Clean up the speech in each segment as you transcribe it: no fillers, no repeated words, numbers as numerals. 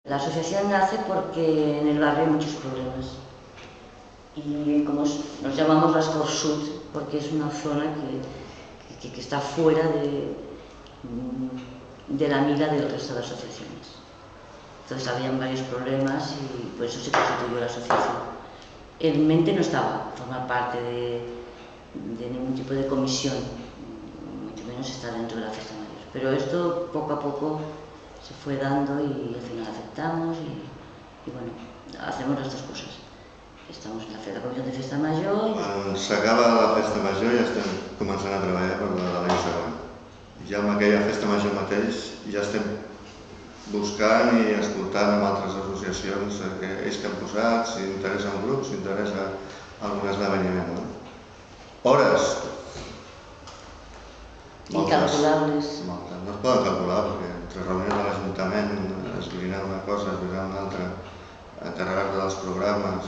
La asociación nace porque en el barrio hay muchos problemas y como nos llamamos las Cor Sud porque es una zona que está fuera de la mira del resto de asociaciones. Entonces habían varios problemas y por eso se constituyó la asociación. En mente no estaba formar parte de ningún tipo de comisión, mucho menos estar dentro de la Festa Mayor. Pero esto poco a poco se fue dando y al final aceptamos y bueno, hacemos las dos cosas. Estamos en la Comisión de Festa Major. Quan s'acaba la Festa Major ja estem començant a treballar per l'any següent. Ja amb aquella Festa Major mateix ja estem buscant i escoltant amb altres associacions ells que han posat, si interessa un grup, si interessa algun esdeveniment. No? Hores incalculables. No es poden calcular perquè entre reunions de l'Ajuntament, esbrinar una cosa, esbrinar una altra, encarregar-te dels programes,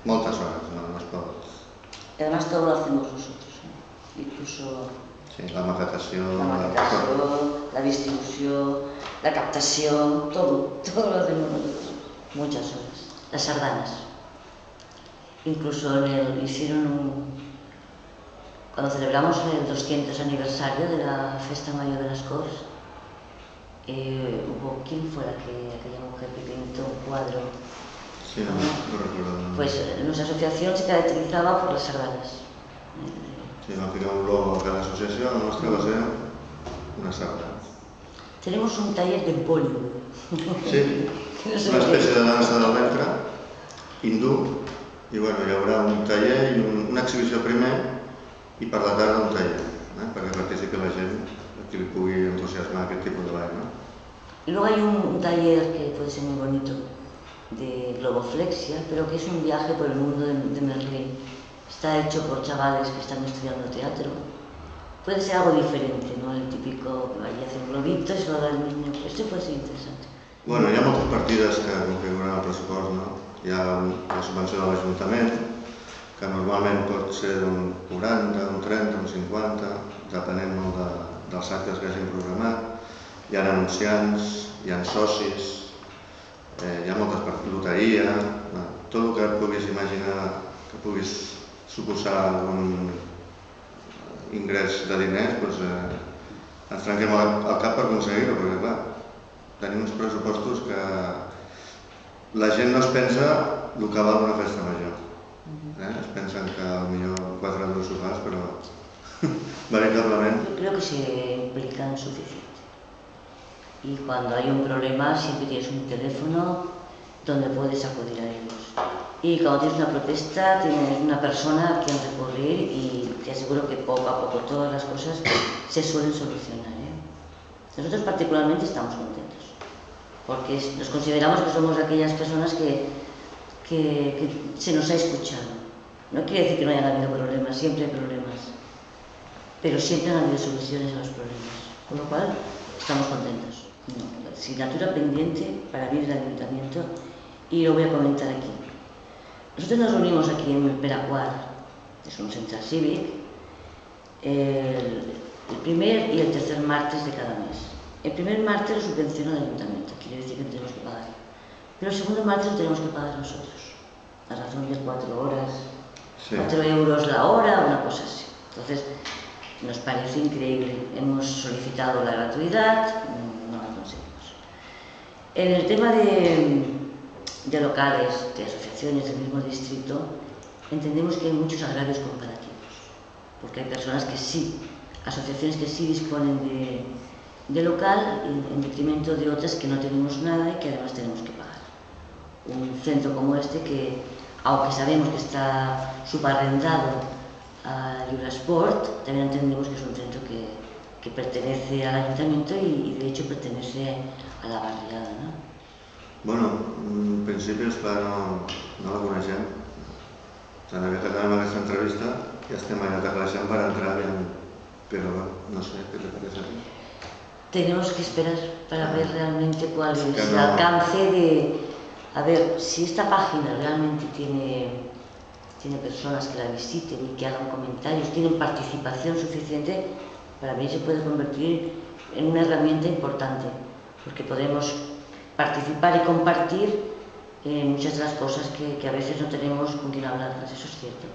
moltes hores, no es pot. Además todo lo hacemos nosotros, incluso sí, la maquetació, la distribución, la captación, todo lo hacemos nosotros, muchas horas. Las sardanas, incluso cuando celebramos el 200 aniversario de la Festa Mayor de las Corts, ¿quién fue aquella mujer que pintó un cuadro? Sí, no recuerdo. Pues nuestra asociación se caracterizaba por las sardanas. Sí, vam ficar un logo a cada associació, la nostra va ser una sardana. Tenemos un taller de Bollywood. Sí, una espècie de dansa del ventre, hindú, i bueno, hi haurà un taller i una exhibició primer i per la tarda un taller, perquè participi la gent que li pugui entusiasmar aquest tipus de ball. ¿no? Y luego hay un taller que puede ser muy bonito, de globoflexia, pero que es un viaje por el mundo de Merlín. Está hecho por chavales que están estudiando teatro. Puede ser algo diferente, no el típico que vaya a hacer un globito y se lo da al niño. Esto puede ser interesante. Bueno, hi ha moltes partides que configuren el pressupost, no? Hi ha la subvenció de l'Ajuntament, que normalment pot ser d'un 40, d'un 30, d'un 50, depenent molt dels actes que hagin programat. Hi ha anunciants, hi ha socis, hi ha moltes partides, loteria, tot el que et puguis imaginar que puguis suposar algun ingrés de diners, doncs ens trenquem el cap per aconseguir-ho, perquè clar, tenim uns pressupostos que la gent no es pensa el que val una festa major. Es pensen que potser 4 euros ho fas, però veritablement... Yo creo que se implican suficiente. Y cuando hay un problema siempre tienes un teléfono donde puedes acudir a ellos. Y cuando tienes una protesta tienes una persona a quien recurrir y te aseguro que poco a poco todas las cosas se suelen solucionar. Nosotros particularmente estamos contentos porque nos consideramos que somos aquellas personas que se nos ha escuchado. No quiere decir que no hayan habido problemas, siempre hay problemas, pero siempre han habido soluciones a los problemas, con lo cual estamos contentos. La asignatura pendiente para mí del Ayuntamiento, y lo voy a comentar aquí. Nosotros nos reunimos aquí en el Peracuar, es un centro cívic, el primer y el tercer martes de cada mes. El primer martes lo subvenciona el Ayuntamiento, quiere decir que tenemos que pagar. Pero el segundo martes lo tenemos que pagar nosotros, a razón de 4 horas, sí. 4 euros la hora, una cosa así. Entonces, nos parece increíble. Hemos solicitado la gratuidad, no la conseguimos. En el tema de locales, de asociaciones del mismo distrito, entendemos que hay muchos agravios comparativos, porque hay personas que sí, asociaciones que sí disponen de local en detrimento de otras que no tenemos nada y que además tenemos que pagar. Un centro como este que, aunque sabemos que está subarrendado a Jurasport, también entendemos que es un centro que pertenece al Ayuntamiento y de hecho pertenece a la barriada, ¿no? Bueno, en principi, esclar, no la coneixem. En havia que acabar aquesta entrevista ja estem allà tecleixant per entrar bien, però no sé, què te parece a ti? Tenemos que esperar para ver realmente cuál es el alcance de... A ver, si esta página realmente tiene personas que la visiten y que hagan comentarios, tienen participación suficiente, para mí se puede convertir en una herramienta importante, porque podemos participar y compartir muchas de las cosas que a veces no tenemos con quien hablarlas, eso es cierto.